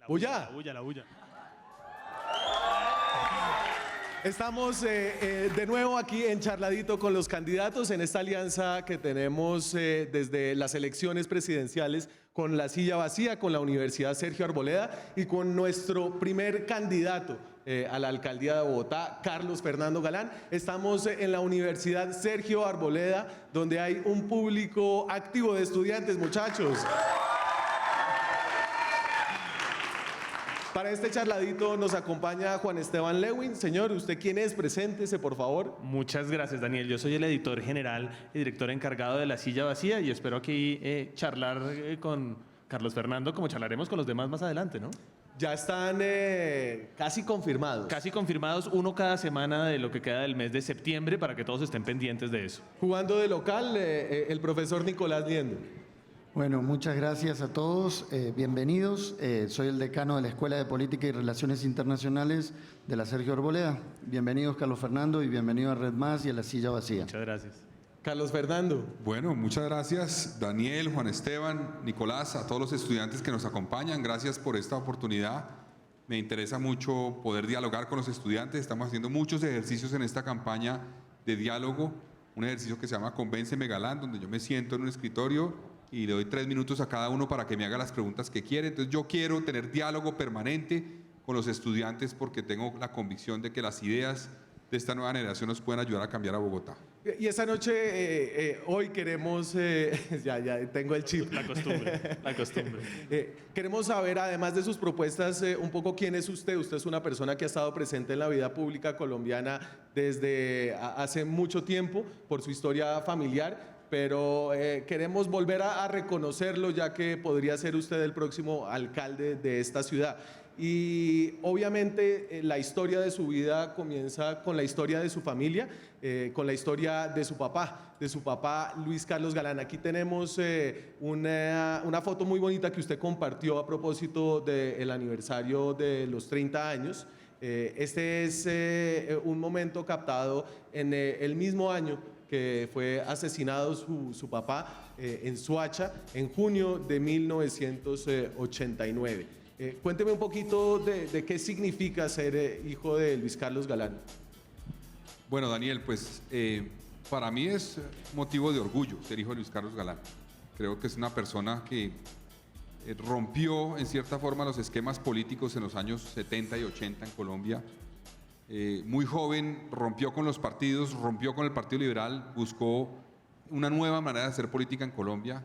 ¡Bulla! La bulla. Estamos de nuevo aquí en Charladito con los candidatos en esta alianza que tenemos desde las elecciones presidenciales con la silla vacía, con la Universidad Sergio Arboleda y con nuestro primer candidato a la alcaldía de Bogotá, Carlos Fernando Galán. Estamos en la Universidad Sergio Arboleda, donde hay un público activo de estudiantes, muchachos. Para este charladito nos acompaña Juan Esteban Lewin. Señor, ¿usted quién es? Preséntese, por favor. Muchas gracias, Daniel. Yo soy el editor general y director encargado de La Silla Vacía y espero aquí charlar con Carlos Fernando como charlaremos con los demás más adelante, ¿no? Ya están casi confirmados. Casi confirmados, uno cada semana de lo que queda del mes de septiembre para que todos estén pendientes de eso. Jugando de local, el profesor Nicolás Liendo. Bueno, muchas gracias a todos, bienvenidos. Soy el decano de la Escuela de Política y Relaciones Internacionales de la Sergio Arboleda. Bienvenidos, Carlos Fernando, y bienvenido a Red Más y a La Silla Vacía. Muchas gracias. Carlos Fernando. Bueno, muchas gracias, Daniel, Juan Esteban, Nicolás, a todos los estudiantes que nos acompañan. Gracias por esta oportunidad. Me interesa mucho poder dialogar con los estudiantes. Estamos haciendo muchos ejercicios en esta campaña de diálogo. Un ejercicio que se llama Convénceme Galán, donde yo me siento en un escritorio y le doy 3 minutos a cada uno para que me haga las preguntas que quiere. Entonces yo quiero tener diálogo permanente con los estudiantes porque tengo la convicción de que las ideas de esta nueva generación nos pueden ayudar a cambiar a Bogotá. Y esta noche, hoy queremos, ya tengo el chip. La costumbre. Queremos saber, además de sus propuestas, un poco quién es usted. Usted es una persona que ha estado presente en la vida pública colombiana desde hace mucho tiempo por su historia familiar. Pero queremos volver a reconocerlo, ya que podría ser usted el próximo alcalde de esta ciudad. Y obviamente la historia de su vida comienza con la historia de su familia, con la historia de su papá Luis Carlos Galán. Aquí tenemos una foto muy bonita que usted compartió a propósito del aniversario de los 30 años. Este es un momento captado en el mismo año que fue asesinado su papá en Soacha en junio de 1989. Cuénteme un poquito de qué significa ser hijo de Luis Carlos Galán. Bueno, Daniel, pues para mí es motivo de orgullo ser hijo de Luis Carlos Galán. Creo que es una persona que rompió en cierta forma los esquemas políticos en los años 70 y 80 en Colombia. Muy joven, rompió con los partidos, rompió con el Partido Liberal, buscó una nueva manera de hacer política en Colombia,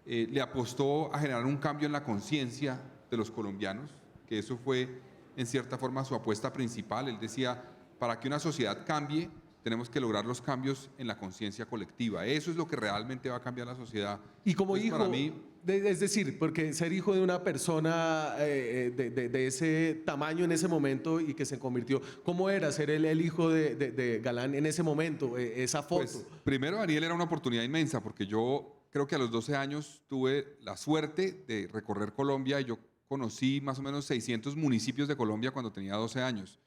le apostó a generar un cambio en la conciencia de los colombianos, que eso fue en cierta forma su apuesta principal. Él decía, para que una sociedad cambie, tenemos que lograr los cambios en la conciencia colectiva. Eso es lo que realmente va a cambiar la sociedad. Y como Entonces, hijo, para mí, es decir, porque ser hijo de una persona de ese tamaño en ese momento y que se convirtió, ¿cómo era ser el hijo de Galán en ese momento, esa foto? pues, primero, Daniel, era una oportunidad inmensa, porque yo creo que a los 12 años tuve la suerte de recorrer Colombia y yo conocí más o menos 600 municipios de Colombia cuando tenía 12 años.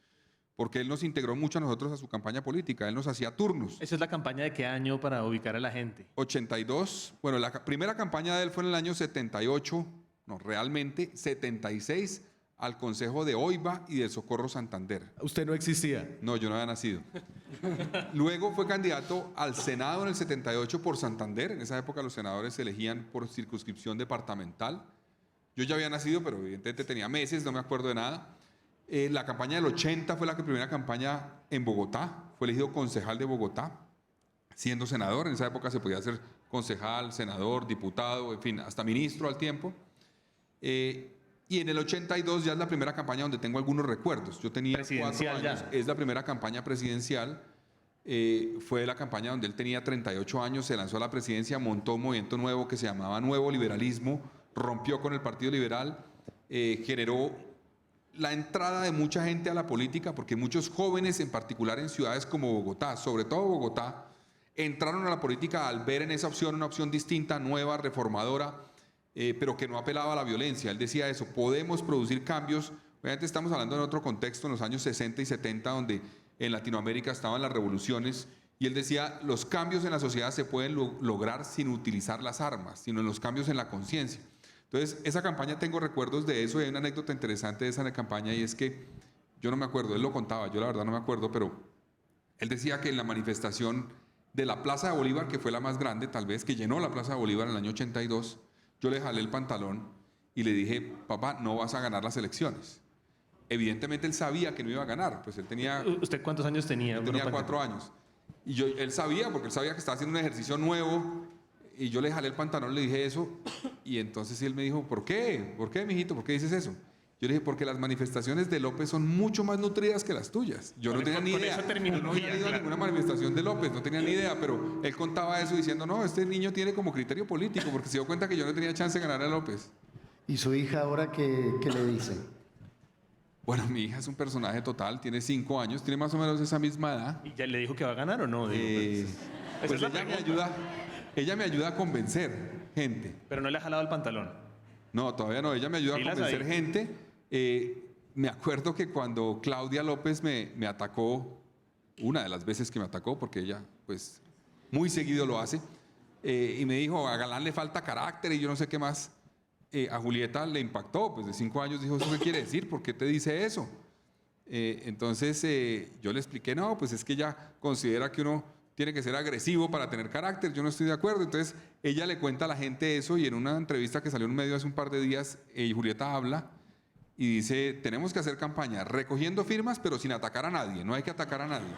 Porque él nos integró mucho a nosotros a su campaña política, él nos hacía turnos. ¿Esa es la campaña de qué año para ubicar a la gente? 82, bueno, la primera campaña de él fue en el año 78, no, realmente 76, al Consejo de Oiva y del Socorro Santander. Usted no existía. No, yo no había nacido. Luego fue candidato al Senado en el 78 por Santander, en esa época los senadores se elegían por circunscripción departamental. Yo ya había nacido, pero evidentemente tenía meses, no me acuerdo de nada. La campaña del 80 fue la primera campaña en Bogotá, fue elegido concejal de Bogotá, siendo senador. En esa época se podía ser concejal, senador, diputado, en fin, hasta ministro al tiempo. Y en el 82 ya es la primera campaña donde tengo algunos recuerdos. Yo tenía 4 años, ya. es la primera campaña presidencial. Fue la campaña donde él tenía 38 años, se lanzó a la presidencia, montó un movimiento nuevo que se llamaba Nuevo Liberalismo, rompió con el Partido Liberal, generó la entrada de mucha gente a la política, porque muchos jóvenes, en particular en ciudades como Bogotá, sobre todo Bogotá, entraron a la política al ver en esa opción una opción distinta, nueva, reformadora, pero que no apelaba a la violencia. Él decía eso, podemos producir cambios. Obviamente estamos hablando en otro contexto, en los años 60 y 70, donde en Latinoamérica estaban las revoluciones, y él decía, los cambios en la sociedad se pueden lograr sin utilizar las armas, sino en los cambios en la conciencia. Entonces, esa campaña tengo recuerdos de eso y hay una anécdota interesante de esa campaña y es que yo no me acuerdo, él lo contaba, yo la verdad no me acuerdo, pero él decía que en la manifestación de la Plaza de Bolívar, que fue la más grande tal vez, que llenó la Plaza de Bolívar en el año 82, yo le jalé el pantalón y le dije, papá, no vas a ganar las elecciones. Evidentemente él sabía que no iba a ganar, pues él tenía... ¿Usted cuántos años tenía? Él tenía 4 años. Y él sabía, porque él sabía que estaba haciendo un ejercicio nuevo, y yo le jalé el pantalón, le dije eso, y entonces él me dijo, ¿por qué? ¿Por qué, mijito? ¿Por qué dices eso? Yo le dije, porque las manifestaciones de López son mucho más nutridas que las tuyas. Yo no tenía ni idea. Yo no había ido a ninguna manifestación de López, no tenía ni idea, pero él contaba eso diciendo, no, este niño tiene como criterio político, porque se dio cuenta que yo no tenía chance de ganar a López. ¿Y su hija ahora qué le dice? Bueno, mi hija es un personaje total, tiene 5 años, tiene más o menos esa misma edad. ¿Y ya le dijo que va a ganar o no? Pues ella me ayuda a convencer gente. Pero no le ha jalado el pantalón. No, todavía no, ella me ayuda a Pilas convencer ahí. gente. Me acuerdo que cuando Claudia López me atacó, una de las veces que me atacó, porque ella pues muy seguido lo hace, y me dijo, a Galán le falta carácter y yo no sé qué más. A Julieta le impactó, pues de 5 años dijo, ¿eso qué quiere decir? ¿Por qué te dice eso? Entonces yo le expliqué, no, pues es que ella considera que uno tiene que ser agresivo para tener carácter, yo no estoy de acuerdo. Entonces ella le cuenta a la gente eso y en una entrevista que salió en un medio hace un par de días, Julieta habla y dice, tenemos que hacer campaña recogiendo firmas pero sin atacar a nadie, no hay que atacar a nadie.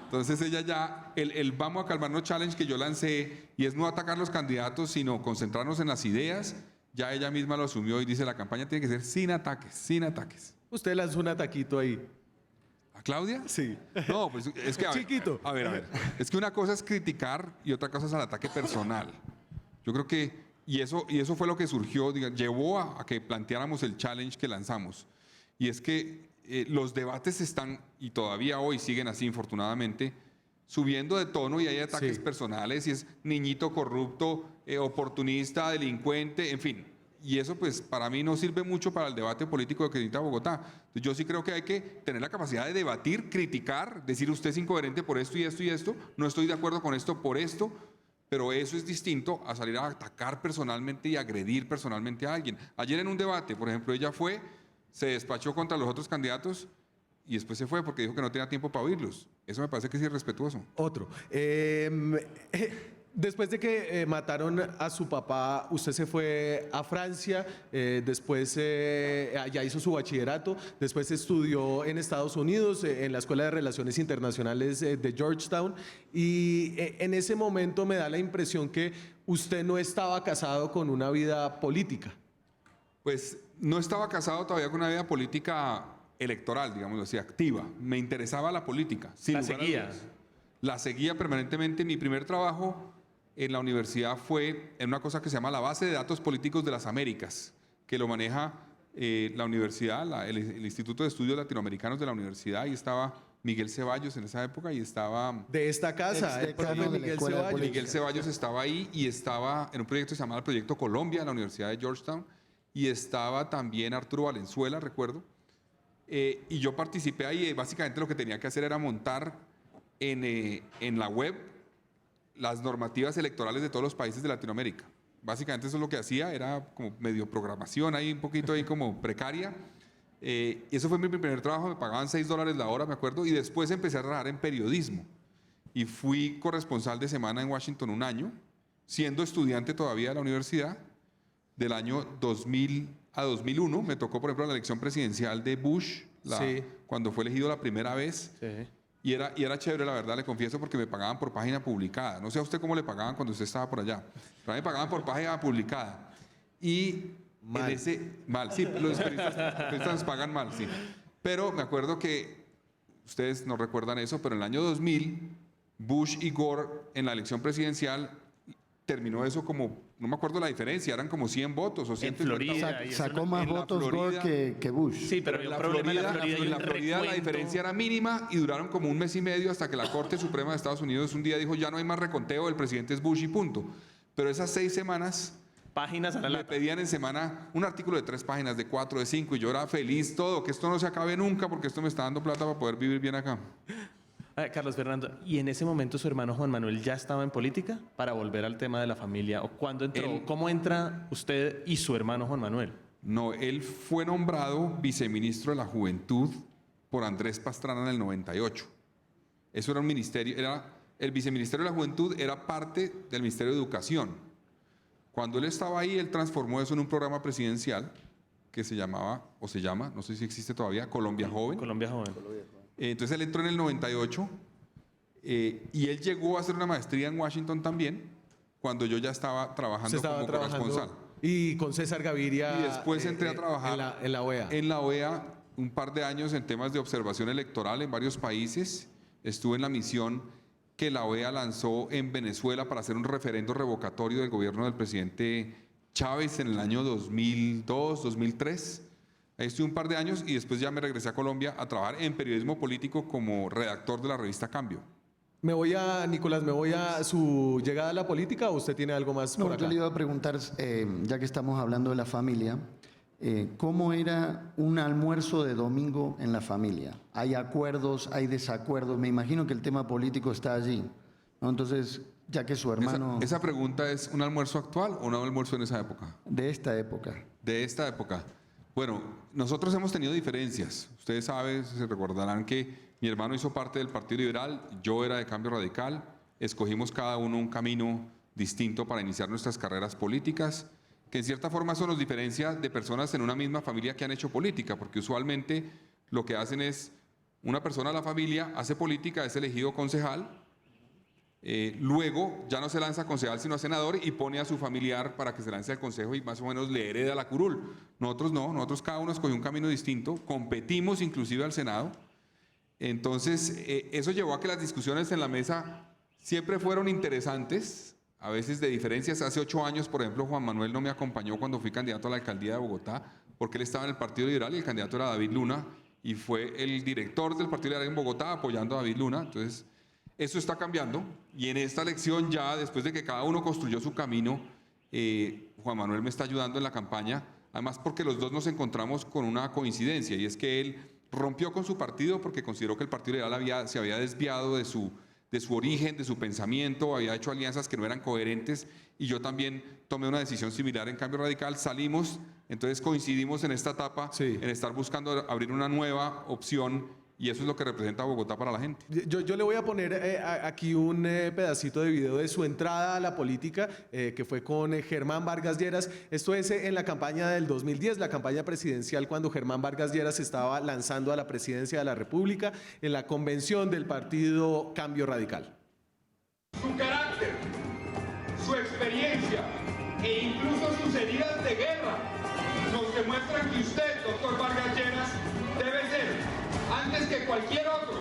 Entonces ella ya, el Vamos a Calmarnos Challenge que yo lancé y es no atacar los candidatos sino concentrarnos en las ideas, ya ella misma lo asumió y dice, la campaña tiene que ser sin ataques, sin ataques. Usted lanzó un ataquito ahí. ¿A Claudia? Sí. No, pues es que... Chiquito. A ver. Es que una cosa es criticar y otra cosa es el ataque personal. Yo creo que... Y eso fue lo que surgió, llevó a que planteáramos el challenge que lanzamos. Y es que los debates están, y todavía hoy siguen así, infortunadamente, subiendo de tono y hay ataques personales y es niñito corrupto, oportunista, delincuente, en fin. Y eso pues para mí no sirve mucho para el debate político que necesita Bogotá. Entonces, yo sí creo que hay que tener la capacidad de debatir, criticar, decir usted es incoherente por esto y esto y esto, no estoy de acuerdo con esto por esto, pero eso es distinto a salir a atacar personalmente y agredir personalmente a alguien. Ayer en un debate, por ejemplo, ella se despachó contra los otros candidatos y después se fue porque dijo que no tenía tiempo para oírlos. Eso me parece que es irrespetuoso. Otro. Después de que mataron a su papá, usted se fue a Francia, después allá hizo su bachillerato, después estudió en Estados Unidos, en la Escuela de Relaciones Internacionales de Georgetown, y en ese momento me da la impresión que usted no estaba casado con una vida política. Pues no estaba casado todavía con una vida política electoral, digamos así, activa. Me interesaba la política. ¿La seguía? La seguía permanentemente. Mi primer trabajo en la universidad fue en una cosa que se llama la Base de Datos Políticos de las Américas, que lo maneja la universidad, el Instituto de Estudios Latinoamericanos de la universidad, y estaba Miguel Ceballos en esa época y estaba... De esta casa, el propio Miguel Ceballos. Miguel Ceballos estaba ahí y estaba en un proyecto que se llamaba el Proyecto Colombia en la Universidad de Georgetown, y estaba también Arturo Valenzuela, recuerdo, y yo participé ahí y básicamente lo que tenía que hacer era montar en la web las normativas electorales de todos los países de Latinoamérica. Básicamente eso es lo que hacía, era como medio programación ahí, un poquito ahí como precaria. Y eso fue mi primer trabajo, me pagaban $6 la hora, me acuerdo, y después empecé a trabajar en periodismo. Y fui corresponsal de semana en Washington 1 año, siendo estudiante todavía de la universidad. Del año 2000 a 2001 me tocó, por ejemplo, la elección presidencial de Bush, cuando fue elegido la primera vez. Sí. Y era chévere, la verdad, le confieso, porque me pagaban por página publicada. No sé a usted cómo le pagaban cuando usted estaba por allá. Pero a mí me pagaban por página publicada. Y mal. Mal, sí, los periodistas nos pagan mal, sí. Pero me acuerdo que, ustedes no recuerdan eso, pero en el año 2000, Bush y Gore en la elección presidencial terminó eso como, no me acuerdo la diferencia, eran como 100 votos o 150 en Florida, votos. Sacó más votos Gore que Bush. Sí, pero en el problema en la Florida, en la Florida la diferencia era mínima y duraron como 1 mes y medio hasta que la Corte Suprema de Estados Unidos un día dijo ya no hay más reconteo, el presidente es Bush y punto. Pero esas 6 semanas páginas a la me pedían en semana un artículo de 3 páginas, de 4, de 5 y yo era feliz todo, que esto no se acabe nunca porque esto me está dando plata para poder vivir bien acá. Carlos Fernando, ¿y en ese momento su hermano Juan Manuel ya estaba en política para volver al tema de la familia? ¿O cuándo entró? ¿Cómo entra usted y su hermano Juan Manuel? No, él fue nombrado viceministro de la Juventud por Andrés Pastrana en el 98. Eso era un ministerio, el viceministerio de la Juventud era parte del Ministerio de Educación. Cuando él estaba ahí, él transformó eso en un programa presidencial que se llamaba, o se llama, no sé si existe todavía, Colombia Joven. Colombia Joven. Entonces él entró en el 98 y él llegó a hacer una maestría en Washington también, cuando yo ya estaba trabajando como corresponsal. Y con César Gaviria. Y después entré a trabajar en la OEA. En la OEA, un par de años en temas de observación electoral en varios países. Estuve en la misión que la OEA lanzó en Venezuela para hacer un referendo revocatorio del gobierno del presidente Chávez en el año 2002, 2003. Ahí estuve un par de años y después ya me regresé a Colombia a trabajar en periodismo político como redactor de la revista Cambio. Nicolás, ¿me voy a su llegada a la política o usted tiene algo más por No, acá? yo le iba a preguntar, ya que estamos hablando de la familia, ¿cómo era un almuerzo de domingo en la familia? ¿Hay acuerdos, hay desacuerdos? Me imagino que el tema político está allí, ¿no? Entonces, ya que su hermano... Esa pregunta es, ¿un almuerzo actual o un almuerzo en esa época? De esta época. De esta época. Bueno, nosotros hemos tenido diferencias. Ustedes saben, se recordarán que mi hermano hizo parte del Partido Liberal, yo era de Cambio Radical, escogimos cada uno un camino distinto para iniciar nuestras carreras políticas, que en cierta forma eso nos diferencia de personas en una misma familia que han hecho política, porque usualmente lo que hacen es, una persona de la familia hace política, es elegido concejal, luego ya no se lanza a concejal sino a senador y pone a su familiar para que se lance al consejo y más o menos le hereda la curul. Nosotros no, nosotros cada uno escogió un camino distinto, competimos inclusive al Senado. Entonces, eso llevó a que las discusiones en la mesa siempre fueron interesantes, a veces de diferencias. Hace 8 años, por ejemplo, Juan Manuel no me acompañó cuando fui candidato a la alcaldía de Bogotá, porque él estaba en el Partido Liberal y el candidato era David Luna, y fue el director del Partido Liberal en Bogotá apoyando a David Luna. Entonces, eso está cambiando, y en esta elección ya, después de que cada uno construyó su camino, Juan Manuel me está ayudando en la campaña, además porque los dos nos encontramos con una coincidencia, y es que él rompió con su partido porque consideró que el Partido Liberal se había desviado de su origen, de su pensamiento, había hecho alianzas que no eran coherentes, y yo también tomé una decisión similar en Cambio Radical, salimos, entonces coincidimos en esta etapa, Sí. en estar buscando abrir una nueva opción, y eso es lo que representa Bogotá para la gente. Yo le voy a poner aquí un pedacito de video de su entrada a la política, que fue con Germán Vargas Lleras. Esto es en la campaña del 2010, la campaña presidencial, cuando Germán Vargas Lleras estaba lanzando a la presidencia de la República en la convención del partido Cambio Radical. Su carácter, su experiencia e incluso sus heridas de guerra nos demuestran que usted, doctor Vargas Lleras, debe ser, antes que cualquier otro,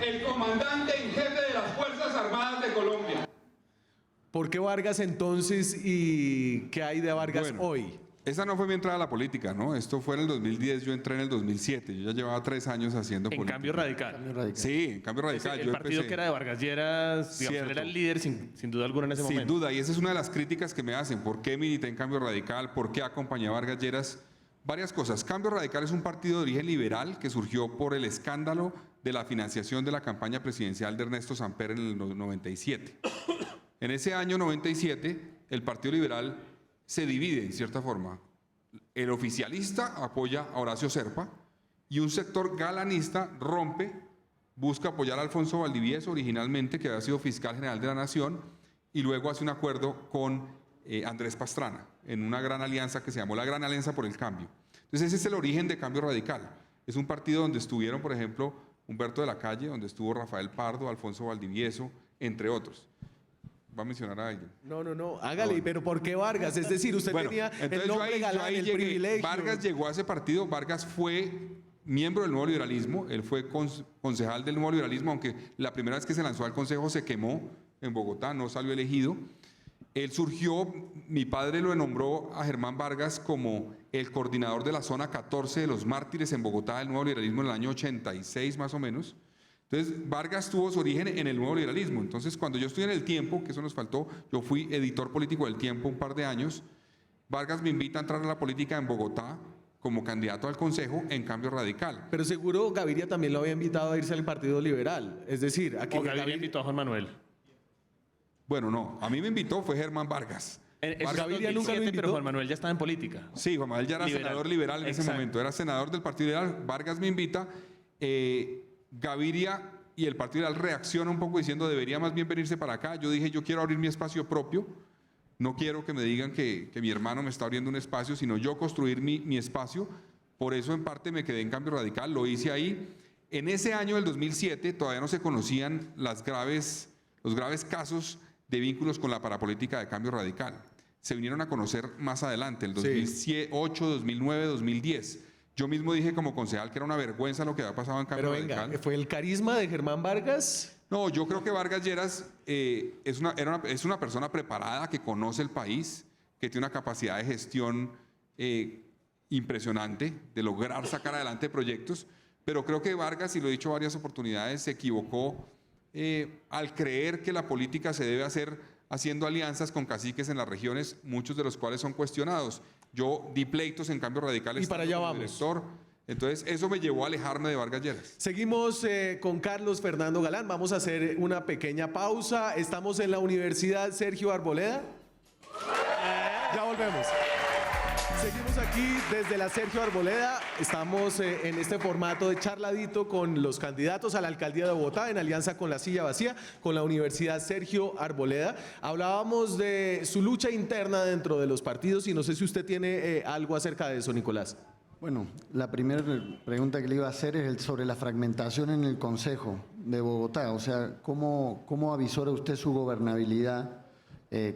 el comandante en jefe de las Fuerzas Armadas de Colombia. ¿Por qué Vargas entonces y qué hay de Vargas Bueno, hoy? Esa no fue mi entrada a la política, ¿no? Esto fue en el 2010, yo entré en el 2007, yo ya llevaba 3 años haciendo En política. Cambio Radical. Cambio Radical. Sí, en Cambio Radical. El yo partido empecé. que era de Vargas Lleras, digamos, él Cierto. era el líder sin duda alguna en ese Sin momento. duda, y esa es una de las críticas que me hacen. ¿Por qué milité en Cambio Radical? ¿Por qué acompañé a Vargas Lleras? Varias cosas. Cambio Radical es un partido de origen liberal que surgió por el escándalo de la financiación de la campaña presidencial de Ernesto Samper en el 97. En ese año 97, el Partido Liberal se divide en cierta forma. El oficialista apoya a Horacio Serpa y un sector galanista rompe, busca apoyar a Alfonso Valdivieso originalmente, que había sido fiscal general de la Nación, y luego hace un acuerdo con Andrés Pastrana, en una gran alianza que se llamó la Gran Alianza por el Cambio. Entonces ese es el origen de Cambio Radical. Es un partido donde estuvieron, por ejemplo, Humberto de la Calle, donde estuvo Rafael Pardo, Alfonso Valdivieso, entre otros. ¿Va a mencionar a alguien? No, hágale, pero ¿por qué Vargas? Es decir, usted Bueno, tenía entonces el nombre galán, el llegué. privilegio. Vargas llegó a ese partido, Vargas fue miembro del Nuevo Liberalismo, él fue concejal del Nuevo Liberalismo, aunque la primera vez que se lanzó al Consejo se quemó en Bogotá, no salió elegido. Él surgió, mi padre lo nombró a Germán Vargas como el coordinador de la zona 14 de los mártires en Bogotá del Nuevo Liberalismo en el año 86 más o menos. Entonces, Vargas tuvo su origen en el Nuevo Liberalismo. Entonces, cuando yo estuve en El Tiempo, que eso nos faltó, yo fui editor político del Tiempo un par de años, Vargas me invita a entrar a la política en Bogotá como candidato al Consejo en Cambio Radical. Pero seguro Gaviria también lo había invitado a irse al Partido Liberal. Es decir, a que O Gaviria invitó a Juan Manuel. Bueno, no, a mí me invitó fue Germán Vargas. Es Gaviria nunca lo 2007, invitó. pero Juan Manuel ya estaba en política. Sí, Juan Manuel ya era Liberal. senador liberal en ese Exacto. momento, era senador del Partido Liberal, Vargas me invita, Gaviria y el Partido Liberal reacciona un poco diciendo debería más bien venirse para acá. Yo dije, yo quiero abrir mi espacio propio, no quiero que me digan que mi hermano me está abriendo un espacio, sino yo construir mi espacio. Por eso en parte me quedé en Cambio Radical, lo hice ahí. En ese año del 2007 todavía no se conocían los graves casos de vínculos con la parapolítica de Cambio Radical. Se vinieron a conocer más adelante, el 2008, 2009, 2010. Yo mismo dije como concejal que era una vergüenza lo que había pasado en Cambio Pero venga, Radical. ¿fue el carisma de Germán Vargas? No, yo creo que Vargas Lleras es una persona preparada, que conoce el país, que tiene una capacidad de gestión impresionante, de lograr sacar adelante proyectos, pero creo que Vargas, y lo he dicho varias oportunidades, se equivocó al creer que la política se debe hacer haciendo alianzas con caciques en las regiones, muchos de los cuales son cuestionados. Yo di pleitos en Cambio Radical. Y para allá como vamos. director. Entonces, eso me llevó a alejarme de Vargas Lleras. Seguimos con Carlos Fernando Galán. Vamos a hacer una pequeña pausa. Estamos en la Universidad Sergio Arboleda. Ya volvemos. Seguimos aquí desde la Sergio Arboleda. Estamos en este formato de charladito con los candidatos a la alcaldía de Bogotá en alianza con la Silla Vacía, con la Universidad Sergio Arboleda. Hablábamos de su lucha interna dentro de los partidos y no sé si usted tiene algo acerca de eso, Nicolás. Bueno, la primera pregunta que le iba a hacer es sobre la fragmentación en el Consejo de Bogotá. O sea, ¿cómo avisora usted su gobernabilidad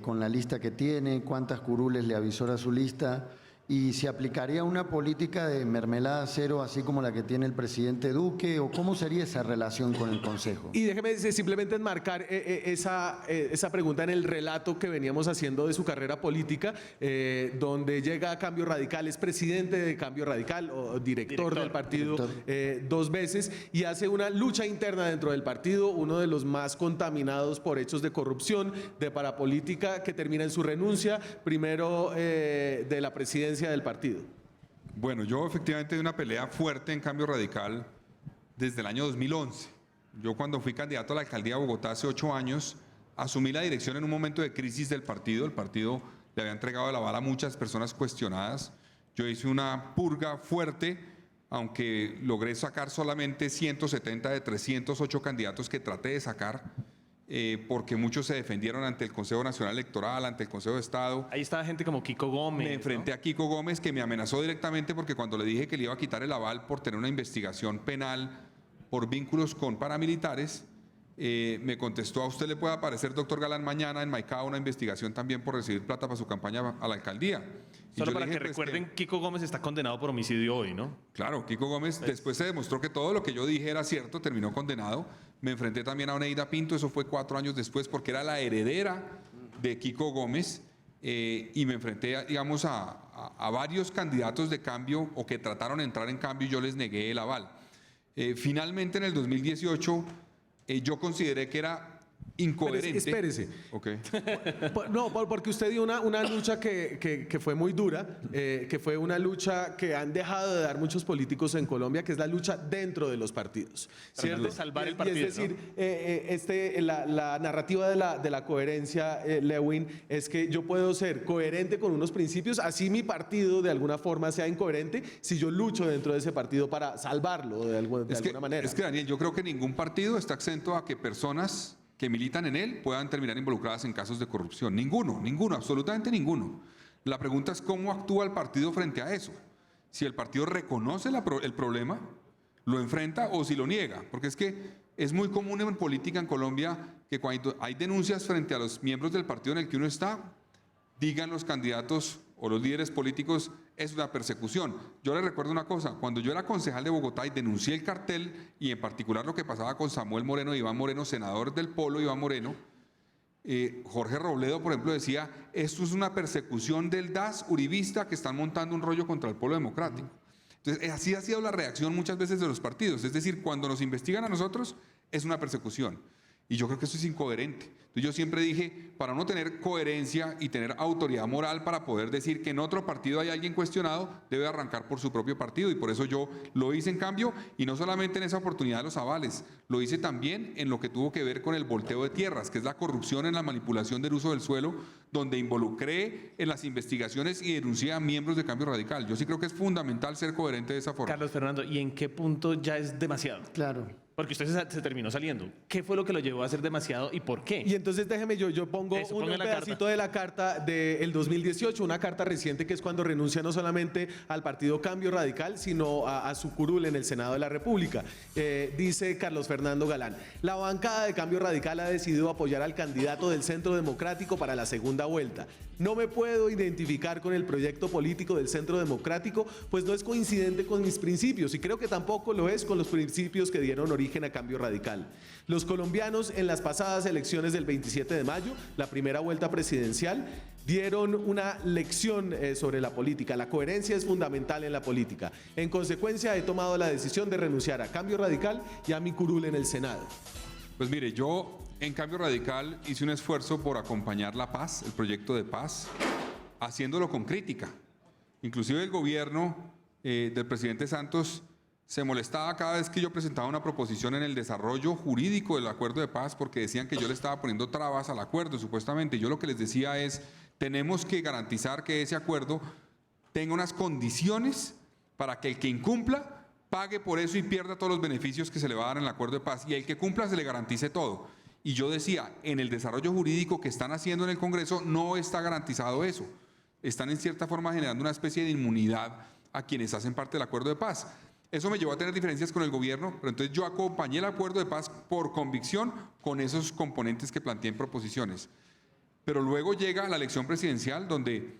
con la lista que tiene? ¿Cuántas curules le avisora su lista? ¿Y se aplicaría una política de mermelada cero así como la que tiene el presidente Duque? ¿O cómo sería esa relación con el Consejo? Y déjeme simplemente enmarcar esa pregunta en el relato que veníamos haciendo de su carrera política, donde llega a Cambio Radical, es presidente de Cambio Radical o director del partido dos veces y hace una lucha interna dentro del partido, uno de los más contaminados por hechos de corrupción, de parapolítica, que termina en su renuncia, primero de la presidencia del partido. Bueno, yo efectivamente de una pelea fuerte en Cambio Radical desde el año 2011. Yo cuando fui candidato a la alcaldía de Bogotá hace 8 años, asumí la dirección en un momento de crisis del partido. El partido le había entregado el aval a muchas personas cuestionadas. Yo hice una purga fuerte, aunque logré sacar solamente 170 de 308 candidatos que traté de sacar, porque muchos se defendieron ante el Consejo Nacional Electoral, ante el Consejo de Estado. Ahí estaba gente como Kiko Gómez. Me enfrenté a Kiko Gómez, que me amenazó directamente porque cuando le dije que le iba a quitar el aval por tener una investigación penal por vínculos con paramilitares, me contestó: a usted le puede aparecer, doctor Galán, mañana en Maicao una investigación también por recibir plata para su campaña a la alcaldía. Y Solo yo le para dije, que pues, recuerden, Kiko Gómez está condenado por homicidio hoy, ¿no? Claro, Kiko Gómez, después se demostró que todo lo que yo dije era cierto, terminó condenado. Me enfrenté también a Oneida Pinto, eso fue 4 años después, porque era la heredera de Kiko Gómez, y me enfrenté, digamos, a varios candidatos de Cambio o que trataron de entrar en Cambio y yo les negué el aval. Finalmente, en el 2018, yo consideré que era incoherente. Espérese. Ok. No, porque usted dio una lucha que fue muy dura, que fue una lucha que han dejado de dar muchos políticos en Colombia, que es la lucha dentro de los partidos. Tratando de salvar el Y partido, es decir, la narrativa de la coherencia, Lewin, es que yo puedo ser coherente con unos principios, así mi partido de alguna forma sea incoherente, si yo lucho dentro de ese partido para salvarlo de alguna manera. Es que, Daniel, yo creo que ningún partido está exento a que personas que militan en él puedan terminar involucradas en casos de corrupción. Ninguno, absolutamente ninguno. La pregunta es cómo actúa el partido frente a eso. Si el partido reconoce el problema, lo enfrenta o si lo niega. Porque es que es muy común en política en Colombia que cuando hay denuncias frente a los miembros del partido en el que uno está, digan los candidatos o los líderes políticos, es una persecución. Yo les recuerdo una cosa: cuando yo era concejal de Bogotá y denuncié el cartel, y en particular lo que pasaba con Samuel Moreno, Iván Moreno, senador del Polo, Iván Moreno, Jorge Robledo, por ejemplo, decía: esto es una persecución del DAS uribista que están montando un rollo contra el Polo Democrático. Entonces, así ha sido la reacción muchas veces de los partidos. Es decir, cuando nos investigan a nosotros, es una persecución. Y yo creo que eso es incoherente. Entonces yo siempre dije, para no tener coherencia y tener autoridad moral para poder decir que en otro partido hay alguien cuestionado, debe arrancar por su propio partido. Y por eso yo lo hice en cambio, y no solamente en esa oportunidad de los avales, lo hice también en lo que tuvo que ver con el volteo de tierras, que es la corrupción en la manipulación del uso del suelo, donde involucré en las investigaciones y denuncié a miembros de Cambio Radical. Yo sí creo que es fundamental ser coherente de esa forma. Carlos Fernando, ¿y en qué punto ya es demasiado? Claro. Porque usted se terminó saliendo. ¿Qué fue lo que lo llevó a hacer demasiado y por qué? Y entonces déjeme, yo pongo Eso, un ponga la pedacito carta. de la carta del 2018, una carta reciente que es cuando renuncia no solamente al partido Cambio Radical, sino a su curul en el Senado de la República. Dice Carlos Fernando Galán: la bancada de Cambio Radical ha decidido apoyar al candidato del Centro Democrático para la segunda vuelta. No me puedo identificar con el proyecto político del Centro Democrático, pues no es coincidente con mis principios, y creo que tampoco lo es con los principios que dieron origen a Cambio Radical. Los colombianos en las pasadas elecciones del 27 de mayo, la primera vuelta presidencial, dieron una lección sobre la política. La coherencia es fundamental en la política. En consecuencia, he tomado la decisión de renunciar a Cambio Radical y a mi curul en el Senado. Pues mire, yo en Cambio Radical hice un esfuerzo por acompañar la paz, el proyecto de paz, haciéndolo con crítica. Inclusive el gobierno del presidente Santos se molestaba cada vez que yo presentaba una proposición en el desarrollo jurídico del acuerdo de paz, porque decían que yo le estaba poniendo trabas al acuerdo, supuestamente. Yo lo que les decía es, tenemos que garantizar que ese acuerdo tenga unas condiciones para que el que incumpla pague por eso y pierda todos los beneficios que se le va a dar en el acuerdo de paz, y el que cumpla se le garantice todo. Y yo decía, en el desarrollo jurídico que están haciendo en el Congreso no está garantizado eso. Están en cierta forma generando una especie de inmunidad a quienes hacen parte del acuerdo de paz. Eso me llevó a tener diferencias con el gobierno, pero entonces yo acompañé el acuerdo de paz por convicción con esos componentes que planteé en proposiciones. Pero luego llega la elección presidencial, donde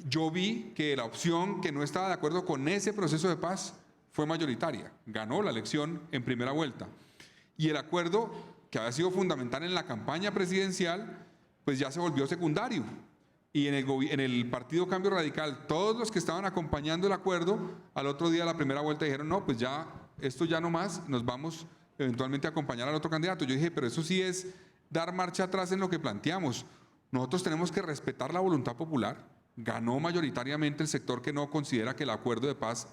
yo vi que la opción que no estaba de acuerdo con ese proceso de paz fue mayoritaria. Ganó la elección en primera vuelta. Y el acuerdo, que había sido fundamental en la campaña presidencial, pues ya se volvió secundario. Y en el partido Cambio Radical, todos los que estaban acompañando el acuerdo, al otro día de la primera vuelta dijeron, no, pues ya, esto ya no más, nos vamos eventualmente a acompañar al otro candidato. Yo dije, pero eso sí es dar marcha atrás en lo que planteamos. Nosotros tenemos que respetar la voluntad popular. Ganó mayoritariamente el sector que no considera que el acuerdo de paz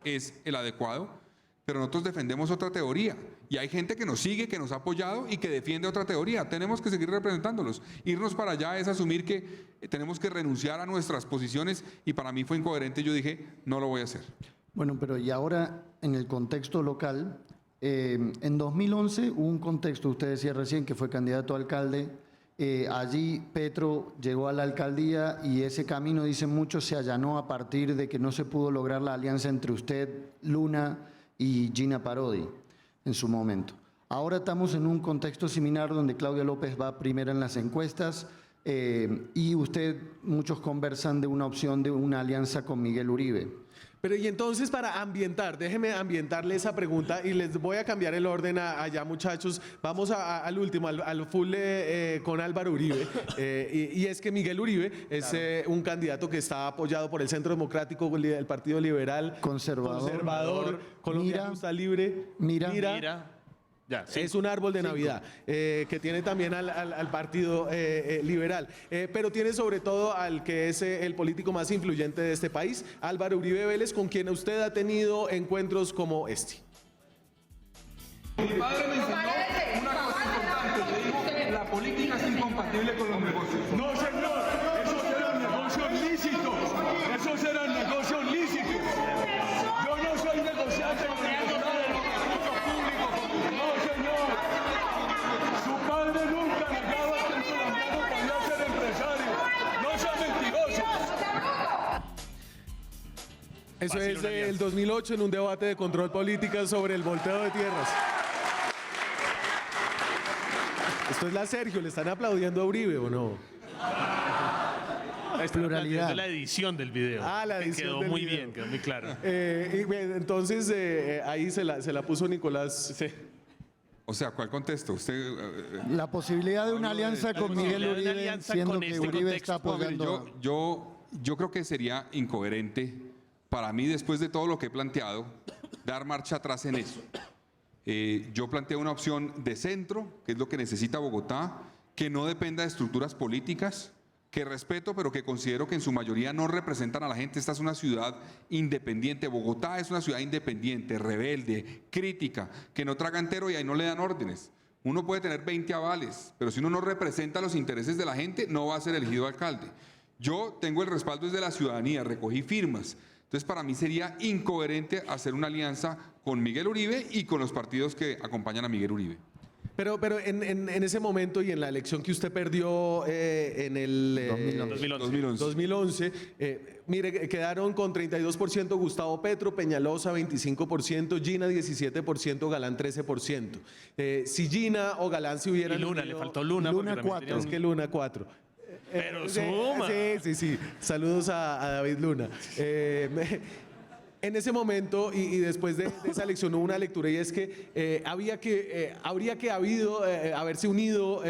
es el adecuado, pero nosotros defendemos otra teoría. Y hay gente que nos sigue, que nos ha apoyado y que defiende otra teoría. Tenemos que seguir representándolos. Irnos para allá es asumir que tenemos que renunciar a nuestras posiciones, y para mí fue incoherente. Yo dije, no lo voy a hacer. Bueno, pero y ahora en el contexto local, en 2011 hubo un contexto, usted decía recién que fue candidato a alcalde, allí Petro llegó a la alcaldía y ese camino, dicen muchos, se allanó a partir de que no se pudo lograr la alianza entre usted, Luna y Gina Parodi en su momento. Ahora estamos en un contexto similar donde Claudia López va primera en las encuestas y muchos conversan de una opción de una alianza con Miguel Uribe. Pero y entonces, para ambientar, déjeme ambientarle esa pregunta y les voy a cambiar el orden allá, muchachos. Vamos al último, al full con Álvaro Uribe. Y es que Miguel Uribe es un candidato que está apoyado por el Centro Democrático, el Partido Liberal, Conservador, Colombia Mira, Justa Libre, Mira. Ya, sí. Es un árbol de Navidad que tiene también al Partido Liberal, pero tiene sobre todo al que es el político más influyente de este país, Álvaro Uribe Vélez, con quien usted ha tenido encuentros como este. Mi padre me enseñó una cosa importante, me dijo, la política es incompatible con los negocios. No, señor, esos eran negocios lícitos. Esos eran negocios lícitos. Yo no soy negociante con el Estado público. No, señor. Su padre nunca negaba que el colombiano podía ser empresario. No sean mentirosos. Eso Fácil es una alianza. del 2008 en un debate de control política sobre el volteo de tierras. Esto es la Sergio, ¿le están aplaudiendo a Uribe o no? Pluralidad. La edición del video. Ah, la que edición quedó del muy video. bien, quedó muy claro. Entonces, ahí se la puso Nicolás. Sí. O sea, ¿cuál contesto? Usted, La posibilidad de una alianza con Miguel posibilidad de una Uribe, alianza siendo con que este Uribe contexto. está apoyando. yo creo que sería incoherente para mí, después de todo lo que he planteado, dar marcha atrás en eso. Yo planteo una opción de centro, que es lo que necesita Bogotá, que no dependa de estructuras políticas, que respeto, pero que considero que en su mayoría no representan a la gente. Esta es una ciudad independiente. Bogotá es una ciudad independiente, rebelde, crítica, que no traga entero y ahí no le dan órdenes. Uno puede tener 20 avales, pero si uno no representa los intereses de la gente, no va a ser elegido alcalde. Yo tengo el respaldo desde la ciudadanía, recogí firmas. Entonces, para mí sería incoherente hacer una alianza con Miguel Uribe y con los partidos que acompañan a Miguel Uribe. Pero en ese momento y en la elección que usted perdió en el 2011, mire, quedaron con 32% Gustavo Petro, Peñalosa 25%, Gina 17%, Galán 13%. Si Gina o Galán se hubieran... Y Luna, unido- le faltó Luna. Luna porque también 4. tenía Es que Luna 4. Pero suma. Sí. Saludos a David Luna. En ese momento y después de esa elección hubo una lectura y es que habría que haberse unido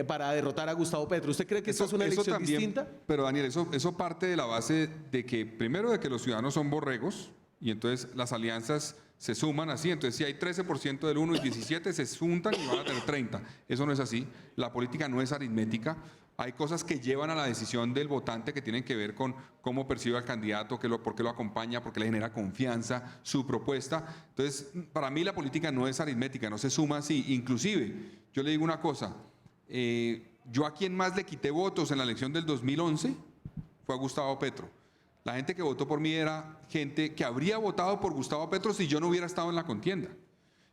para derrotar a Gustavo Petro. ¿Usted cree que eso es una elección también, distinta? Pero Daniel, eso parte de la base de que, primero, de que los ciudadanos son borregos y entonces las alianzas se suman así. Entonces, si hay 13% del 1 y 17, se juntan y van a tener 30. Eso no es así. La política no es aritmética. Hay cosas que llevan a la decisión del votante que tienen que ver con cómo percibe al candidato, por qué lo acompaña, por qué le genera confianza, su propuesta. Entonces, para mí la política no es aritmética, no se suma así. Inclusive, yo le digo una cosa, yo a quien más le quité votos en la elección del 2011 fue a Gustavo Petro. La gente que votó por mí era gente que habría votado por Gustavo Petro si yo no hubiera estado en la contienda.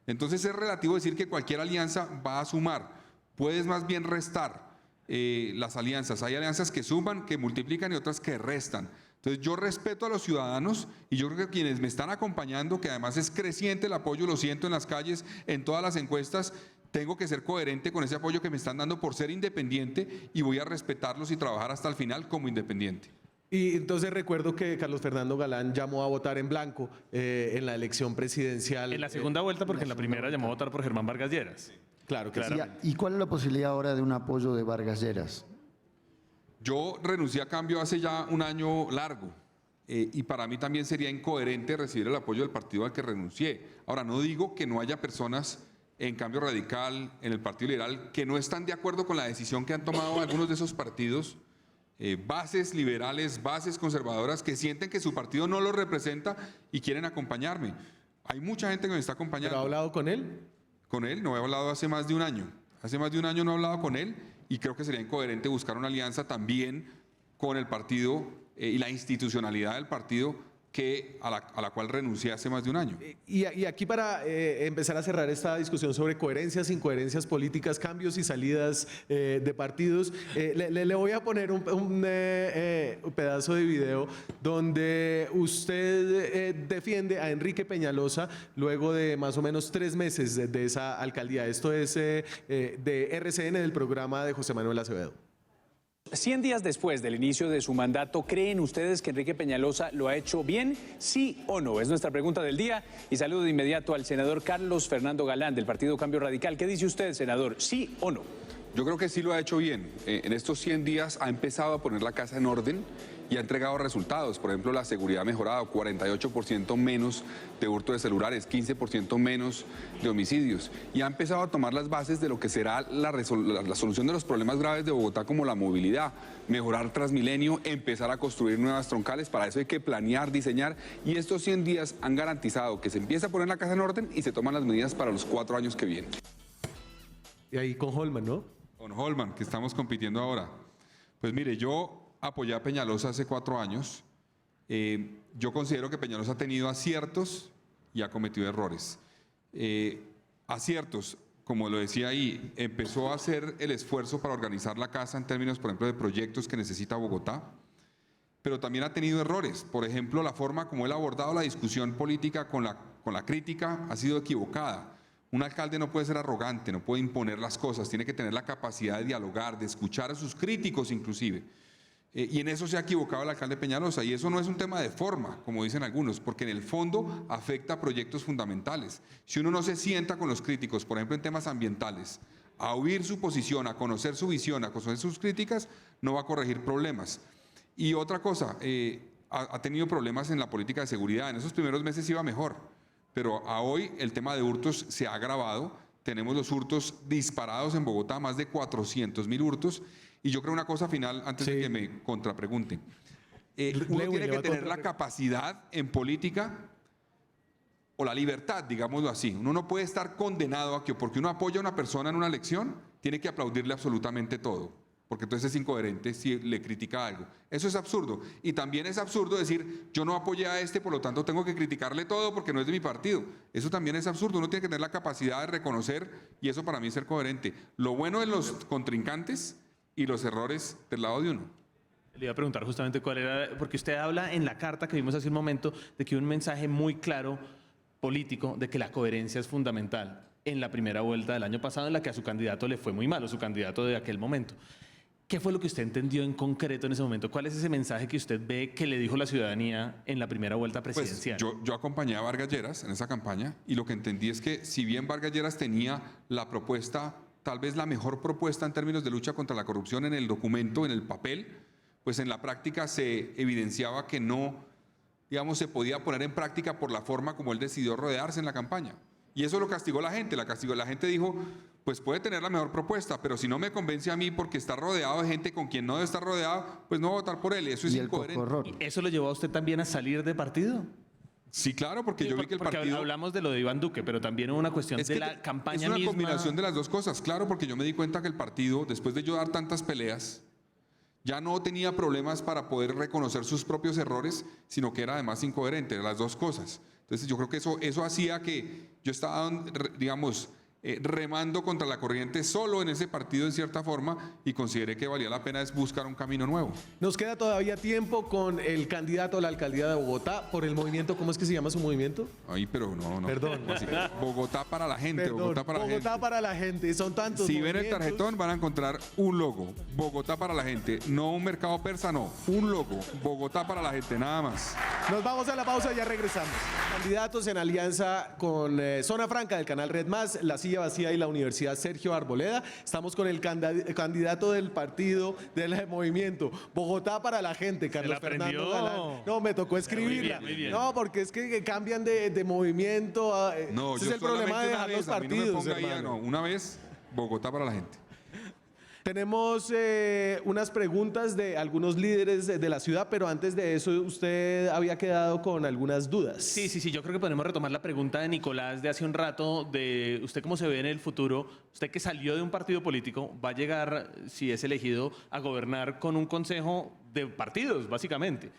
Entonces es relativo decir que cualquier alianza va a sumar. Puedes más bien restar las alianzas. Hay alianzas que suman, que multiplican y otras que restan. Entonces yo respeto a los ciudadanos y yo creo que quienes me están acompañando, que además es creciente el apoyo, lo siento en las calles, en todas las encuestas, tengo que ser coherente con ese apoyo que me están dando por ser independiente y voy a respetarlos y trabajar hasta el final como independiente. Y entonces recuerdo que Carlos Fernando Galán llamó a votar en blanco en la elección presidencial. En la segunda vuelta, porque en la primera llamó a votar por Germán Vargas Lleras. Claro que sí. ¿Y cuál es la posibilidad ahora de un apoyo de Vargas Lleras? Yo renuncié a Cambio hace ya un año largo y para mí también sería incoherente recibir el apoyo del partido al que renuncié. Ahora, no digo que no haya personas en Cambio Radical, en el Partido Liberal, que no están de acuerdo con la decisión que han tomado algunos de esos partidos, bases liberales, bases conservadoras, que sienten que su partido no los representa y quieren acompañarme. Hay mucha gente que me está acompañando. ¿Pero ha hablado con él? Con él no he hablado hace más de un año. Hace más de un año no he hablado con él y creo que sería incoherente buscar una alianza también con el partido y la institucionalidad del partido a la cual renuncié hace más de un año. Y aquí para empezar a cerrar esta discusión sobre coherencias, incoherencias políticas, cambios y salidas de partidos, le voy a poner un pedazo de video donde usted defiende a Enrique Peñalosa luego de más o menos 3 meses de esa alcaldía. Esto es de RCN, del programa de José Manuel Acevedo. 100 días después del inicio de su mandato, ¿creen ustedes que Enrique Peñalosa lo ha hecho bien? ¿Sí o no? Es nuestra pregunta del día. Y saludo de inmediato al senador Carlos Fernando Galán, del Partido Cambio Radical. ¿Qué dice usted, senador? ¿Sí o no? Yo creo que sí lo ha hecho bien. En estos 100 días ha empezado a poner la casa en orden y ha entregado resultados. Por ejemplo, la seguridad ha mejorado, 48% menos de hurto de celulares, 15% menos de homicidios. Y ha empezado a tomar las bases de lo que será la solución de los problemas graves de Bogotá, como la movilidad, mejorar Transmilenio, empezar a construir nuevas troncales. Para eso hay que planear, diseñar. Y estos 100 días han garantizado que se empieza a poner la casa en orden y se toman las medidas para los 4 años que vienen. Y ahí con Holman, ¿no? Con Holman, que estamos compitiendo ahora. Pues mire, yo apoyé a Peñalosa hace 4 años. Yo considero que Peñalosa ha tenido aciertos y ha cometido errores. Aciertos, como lo decía ahí, empezó a hacer el esfuerzo para organizar la casa en términos, por ejemplo, de proyectos que necesita Bogotá, pero también ha tenido errores. Por ejemplo, la forma como él ha abordado la discusión política con la crítica ha sido equivocada. Un alcalde no puede ser arrogante, no puede imponer las cosas, tiene que tener la capacidad de dialogar, de escuchar a sus críticos inclusive. Y en eso se ha equivocado el alcalde Peñalosa, y eso no es un tema de forma, como dicen algunos, porque en el fondo afecta a proyectos fundamentales. Si uno no se sienta con los críticos, por ejemplo en temas ambientales, a oír su posición, a conocer su visión, a conocer sus críticas, no va a corregir problemas. Y otra cosa, ha tenido problemas en la política de seguridad. En esos primeros meses iba mejor, pero a hoy el tema de hurtos se ha agravado. Tenemos los hurtos disparados en Bogotá, más de 400.000 hurtos. Y yo creo una cosa final, antes de que me contrapregunten. Uno tiene que tener la capacidad en política o la libertad, digámoslo así. Uno no puede estar condenado a que porque uno apoya a una persona en una elección, tiene que aplaudirle absolutamente todo, porque entonces es incoherente si le critica algo. Eso es absurdo. Y también es absurdo decir, yo no apoyé a este, por lo tanto tengo que criticarle todo porque no es de mi partido. Eso también es absurdo. Uno tiene que tener la capacidad de reconocer, y eso para mí es ser coherente, lo bueno de los contrincantes y los errores del lado de uno. Le iba a preguntar justamente cuál era, porque usted habla en la carta que vimos hace un momento de que un mensaje muy claro político de que la coherencia es fundamental en la primera vuelta del año pasado, en la que a su candidato le fue muy malo, su candidato de aquel momento. ¿Qué fue lo que usted entendió en concreto en ese momento? ¿Cuál es ese mensaje que usted ve que le dijo la ciudadanía en la primera vuelta presidencial? Pues yo acompañé a Vargas Lleras en esa campaña y lo que entendí es que si bien Vargas Lleras tenía la propuesta, tal vez la mejor propuesta en términos de lucha contra la corrupción en el documento, en el papel, pues en la práctica se evidenciaba que no, digamos, se podía poner en práctica por la forma como él decidió rodearse en la campaña. Y eso lo castigó la gente. La gente dijo, pues puede tener la mejor propuesta, pero si no me convence a mí porque está rodeado de gente con quien no debe estar rodeado, pues no voy a votar por él. Eso es incoherente. ¿Eso lo llevó a usted también a salir de partido? Sí, claro, porque yo vi que el porque partido... hablamos de lo de Iván Duque, pero también hubo una cuestión de la campaña misma. Es una combinación de las dos cosas. Claro, porque yo me di cuenta que el partido, después de yo dar tantas peleas, ya no tenía problemas para poder reconocer sus propios errores, sino que era además incoherente, las dos cosas. Entonces yo creo que eso hacía que yo estaba, digamos, remando contra la corriente solo en ese partido en cierta forma y consideré que valía la pena es buscar un camino nuevo. Nos queda todavía tiempo con el candidato a la alcaldía de Bogotá por el movimiento, ¿cómo es que se llama su movimiento? Ay, pero no. Perdón. Así, Bogotá para la gente, Perdón, Bogotá para la gente. Bogotá para la gente, son tantos Si ven el movimientos. tarjetón van a encontrar un logo, Bogotá para la gente, no un mercado persa, no, un logo, Bogotá para la gente, nada más. Nos vamos a la pausa y ya regresamos. Candidatos en alianza con Zona Franca del canal Red Más, La Silla Vacía y la Universidad Sergio Arboleda. Estamos con el candidato del partido del movimiento Bogotá para la gente, Carlos Fernando Galán. No, me tocó escribirla. Muy bien. No, porque es que cambian de movimiento. No, ese yo es el problema de solamente dejar una los vez, a mí no me partidos, ponga ahí, hermano. no, una vez, Bogotá para la gente. Tenemos unas preguntas de algunos líderes de la ciudad, pero antes de eso usted había quedado con algunas dudas. Sí, yo creo que podemos retomar la pregunta de Nicolás de hace un rato, de usted cómo se ve en el futuro, usted que salió de un partido político, va a llegar, si es elegido, a gobernar con un consejo de partidos, básicamente.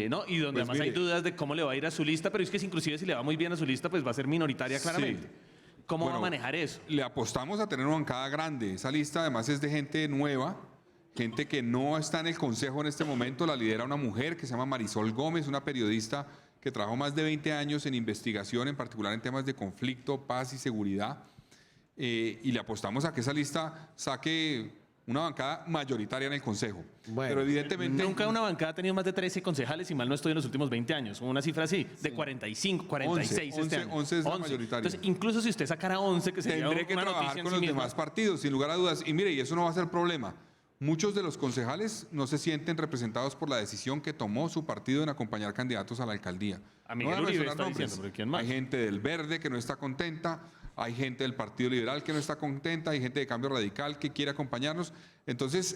¿No? Y donde Pues además hay mire. dudas de cómo le va a ir a su lista, pero es que inclusive si le va muy bien a su lista, pues va a ser minoritaria claramente. Sí. ¿Cómo va a Bueno, manejar eso? Le apostamos a tener una bancada grande. Esa lista además es de gente nueva, gente que no está en el consejo en este momento. La lidera una mujer que se llama Marisol Gómez, una periodista que trabajó más de 20 años en investigación, en particular en temas de conflicto, paz y seguridad. Y le apostamos a que esa lista saque una bancada mayoritaria en el consejo. Bueno, pero evidentemente... Nunca una bancada ha tenido más de 13 concejales, y mal no estoy, en los últimos 20 años. Una cifra así, de 45, 46 11 este año. 11 es la mayoritaria. Entonces, incluso si usted sacara 11, que sería Tendré que una trabajar noticia en con sí los misma. demás partidos, sin lugar a dudas. Y mire, y eso no va a ser problema. Muchos de los concejales no se sienten representados por la decisión que tomó su partido en acompañar candidatos a la alcaldía. A Miguel voy Uribe mencionar está nombres. diciendo, pero ¿quién más? Hay gente del Verde que no está contenta, hay gente del Partido Liberal que no está contenta, hay gente de Cambio Radical que quiere acompañarnos. Entonces,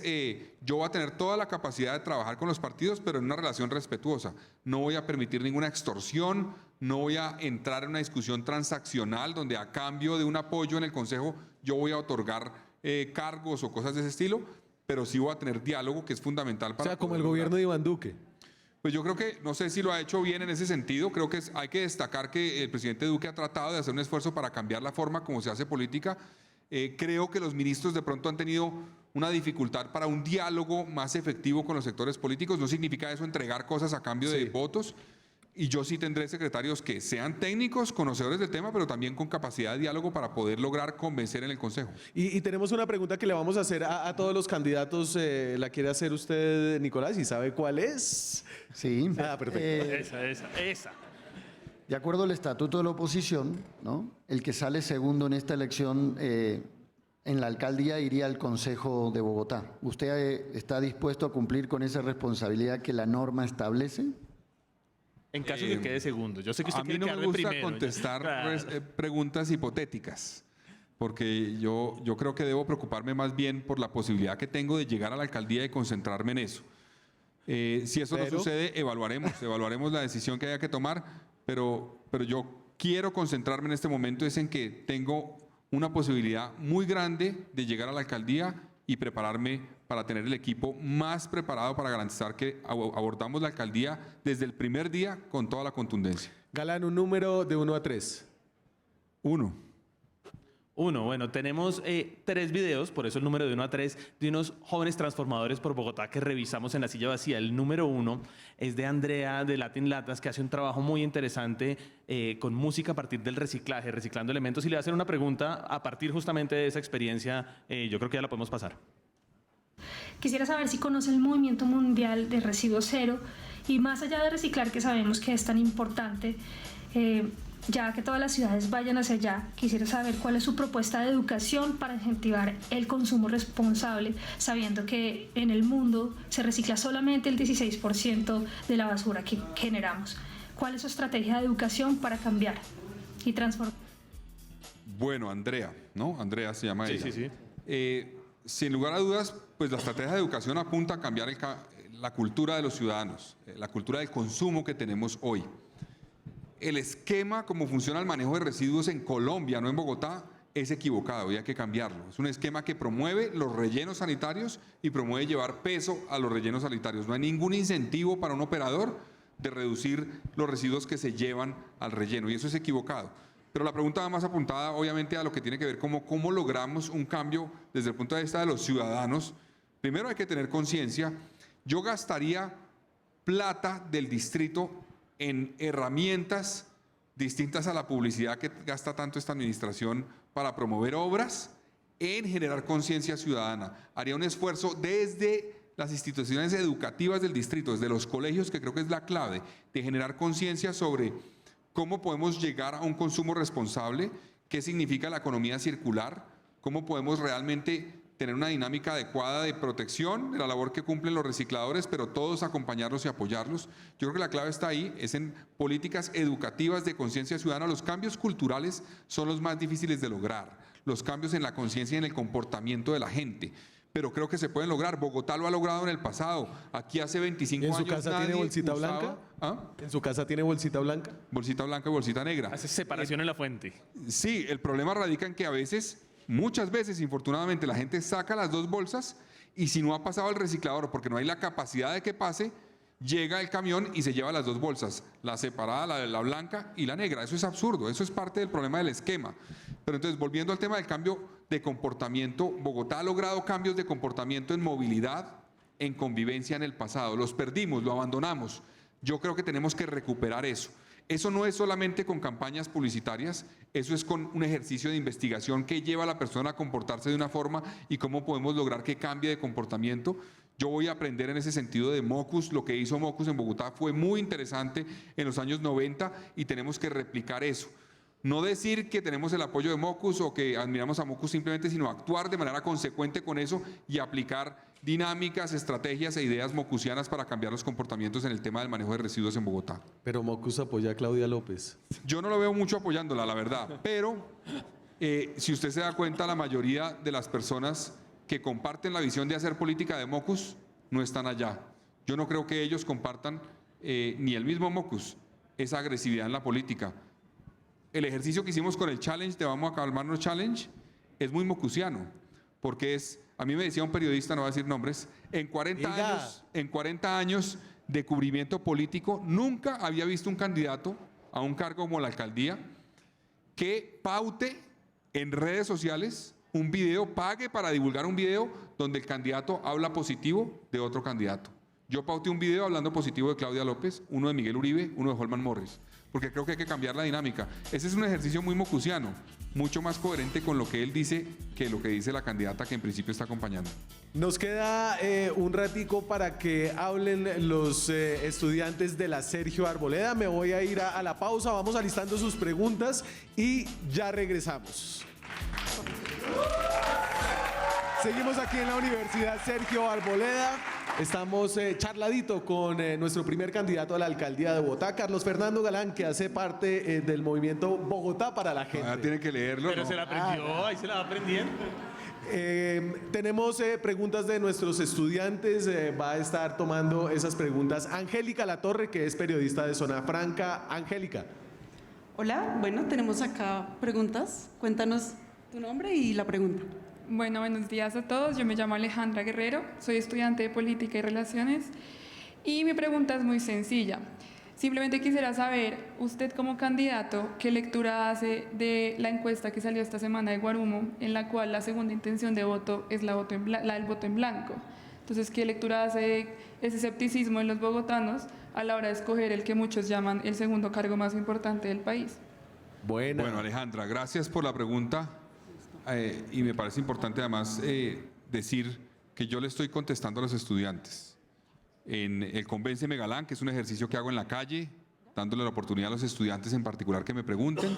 yo voy a tener toda la capacidad de trabajar con los partidos, pero en una relación respetuosa. No voy a permitir ninguna extorsión, no voy a entrar en una discusión transaccional donde a cambio de un apoyo en el Consejo yo voy a otorgar cargos o cosas de ese estilo, pero sí voy a tener diálogo, que es fundamental O para... sea, como poder el gobierno lograr. de Iván Duque. Pues yo creo que, no sé si lo ha hecho bien en ese sentido, creo que hay que destacar que el presidente Duque ha tratado de hacer un esfuerzo para cambiar la forma como se hace política. Creo que los ministros de pronto han tenido una dificultad para un diálogo más efectivo con los sectores políticos. No significa eso entregar cosas a cambio de votos. Y yo sí tendré secretarios que sean técnicos, conocedores del tema, pero también con capacidad de diálogo para poder lograr convencer en el Consejo. Y tenemos una pregunta que le vamos a hacer a todos los candidatos. ¿La quiere hacer usted, Nicolás? ¿Y sabe cuál es? Sí. Ah, perfecto. Esa. De acuerdo al estatuto de la oposición, ¿no? El que sale segundo en esta elección en la alcaldía iría al Consejo de Bogotá. ¿Usted está dispuesto a cumplir con esa responsabilidad que la norma establece? En caso de que quede segundo. Yo sé que usted A mí quiere no me quedar de gusta primero. contestar Claro. preguntas hipotéticas, porque yo creo que debo preocuparme más bien por la posibilidad que tengo de llegar a la alcaldía y concentrarme en eso. Si eso no sucede, evaluaremos la decisión que haya que tomar, pero yo quiero concentrarme en este momento es en que tengo una posibilidad muy grande de llegar a la alcaldía y prepararme para tener el equipo más preparado para garantizar que abordamos la alcaldía desde el primer día con toda la contundencia. Galán, un número de 1 a 3. 1. Bueno, tenemos 3 videos, por eso el número de 1 a 3, de unos jóvenes transformadores por Bogotá que revisamos en la silla vacía. El número 1 es de Andrea de Latin Latas, que hace un trabajo muy interesante con música a partir del reciclaje, reciclando elementos. Y le va a hacer una pregunta a partir justamente de esa experiencia. Yo creo que ya la podemos pasar. Quisiera saber si conoce el movimiento mundial de residuo cero y más allá de reciclar, que sabemos que es tan importante, ya que todas las ciudades vayan hacia allá, quisiera saber cuál es su propuesta de educación para incentivar el consumo responsable, sabiendo que en el mundo se recicla solamente el 16% de la basura que generamos. ¿Cuál es su estrategia de educación para cambiar y transformar? Bueno, Andrea, ¿no? Andrea se llama ella. Sí. Sin lugar a dudas, pues la estrategia de educación apunta a cambiar la cultura de los ciudadanos, la cultura del consumo que tenemos hoy. El esquema como funciona el manejo de residuos en Colombia, no en Bogotá, es equivocado y hay que cambiarlo. Es un esquema que promueve los rellenos sanitarios y promueve llevar peso a los rellenos sanitarios. No hay ningún incentivo para un operador de reducir los residuos que se llevan al relleno y eso es equivocado. Pero la pregunta va más apuntada obviamente a lo que tiene que ver como cómo logramos un cambio desde el punto de vista de los ciudadanos. Primero hay que tener conciencia. Yo gastaría plata del distrito en herramientas distintas a la publicidad que gasta tanto esta administración para promover obras, en generar conciencia ciudadana. Haría un esfuerzo desde las instituciones educativas del distrito, desde los colegios, que creo que es la clave, de generar conciencia sobre cómo podemos llegar a un consumo responsable, qué significa la economía circular, cómo podemos realmente tener una dinámica adecuada de protección de la labor que cumplen los recicladores, pero todos acompañarlos y apoyarlos. Yo creo que la clave está ahí, es en políticas educativas de conciencia ciudadana. Los cambios culturales son los más difíciles de lograr, los cambios en la conciencia y en el comportamiento de la gente. Pero creo que se pueden lograr. Bogotá lo ha logrado en el pasado. Aquí hace 25 años ¿En su casa tiene bolsita blanca? ¿En su casa tiene bolsita blanca? Bolsita blanca y bolsita negra. Hace separación en la fuente. Sí, el problema radica en que a veces, muchas veces, infortunadamente, la gente saca las dos bolsas y si no ha pasado el reciclador porque no hay la capacidad de que pase, llega el camión y se lleva las dos bolsas, la separada, la blanca y la negra. Eso es absurdo, eso es parte del problema del esquema. Pero entonces, volviendo al tema del cambio de comportamiento, Bogotá ha logrado cambios de comportamiento en movilidad, en convivencia en el pasado. Los perdimos, lo abandonamos. Yo creo que tenemos que recuperar eso. Eso no es solamente con campañas publicitarias, eso es con un ejercicio de investigación que lleva a la persona a comportarse de una forma y cómo podemos lograr que cambie de comportamiento. Yo voy a aprender en ese sentido de Mocus. Lo que hizo Mocus en Bogotá fue muy interesante en los años 90 y tenemos que replicar eso. No decir que tenemos el apoyo de Mocus o que admiramos a Mocus simplemente, sino actuar de manera consecuente con eso y aplicar dinámicas, estrategias e ideas mocusianas para cambiar los comportamientos en el tema del manejo de residuos en Bogotá. Pero Mocus apoya a Claudia López. Yo no lo veo mucho apoyándola, la verdad, pero si usted se da cuenta, la mayoría de las personas que comparten la visión de hacer política de Mocus no están allá. Yo no creo que ellos compartan, ni el mismo Mocus, esa agresividad en la política. El ejercicio que hicimos con el challenge de Vamos a Calmarnos Challenge es muy mocusiano, porque a mí me decía un periodista, no voy a decir nombres, en 40 años de cubrimiento político, nunca había visto un candidato a un cargo como la alcaldía que paute en redes sociales un video, pague para divulgar un video donde el candidato habla positivo de otro candidato. Yo pauté un video hablando positivo de Claudia López, uno de Miguel Uribe, uno de Holman Morris, porque creo que hay que cambiar la dinámica. Ese es un ejercicio muy mocusiano, mucho más coherente con lo que él dice que lo que dice la candidata que en principio está acompañando. Nos queda un ratico para que hablen los estudiantes de la Sergio Arboleda. Me voy a ir a la pausa, vamos alistando sus preguntas y ya regresamos. Seguimos aquí en la Universidad Sergio Arboleda. Estamos charladito con nuestro primer candidato a la alcaldía de Bogotá, Carlos Fernando Galán, que hace parte del movimiento Bogotá para la gente. Tiene que leerlo. Pero ¿no? se la aprendió, ahí se la va aprendiendo. Tenemos preguntas de nuestros estudiantes. Va a estar tomando esas preguntas Angélica Latorre, que es periodista de Zona Franca. Angélica. Hola, bueno, tenemos acá preguntas. Cuéntanos tu nombre y la pregunta. Bueno, buenos días a todos. Yo me llamo Alejandra Guerrero, soy estudiante de Política y Relaciones y mi pregunta es muy sencilla. Simplemente quisiera saber, usted como candidato, ¿qué lectura hace de la encuesta que salió esta semana de Guarumo, en la cual la segunda intención de voto es la del voto en blanco? Entonces, ¿qué lectura hace de ese escepticismo en los bogotanos a la hora de escoger el que muchos llaman el segundo cargo más importante del país? Bueno, Alejandra, gracias por la pregunta. Y me parece importante además decir que yo le estoy contestando a los estudiantes. En el Convénceme Galán, que es un ejercicio que hago en la calle, dándole la oportunidad a los estudiantes en particular que me pregunten,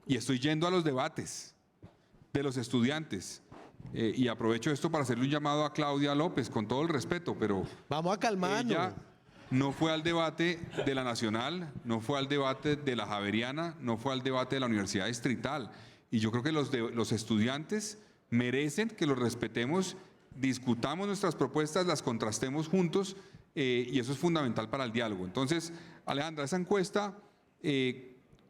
y estoy yendo a los debates de los estudiantes. Y aprovecho esto para hacerle un llamado a Claudia López, con todo el respeto, pero vamos a calmarnos. ella no fue al debate de la Nacional, no fue al debate de la Javeriana, no fue al debate de la Universidad Distrital. Y yo creo que los estudiantes merecen que los respetemos, discutamos nuestras propuestas, las contrastemos juntos, y eso es fundamental para el diálogo. Entonces, Alejandra, esa encuesta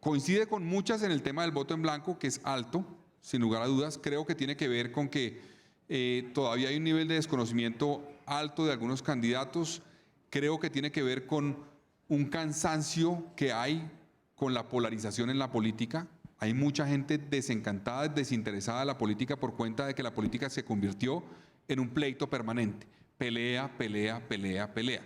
coincide con muchas en el tema del voto en blanco, que es alto, sin lugar a dudas. Creo que tiene que ver con que todavía hay un nivel de desconocimiento alto de algunos candidatos. Creo que tiene que ver con un cansancio que hay con la polarización en la política. Hay mucha gente desencantada, desinteresada de la política por cuenta de que la política se convirtió en un pleito permanente. Pelea, pelea, pelea, pelea.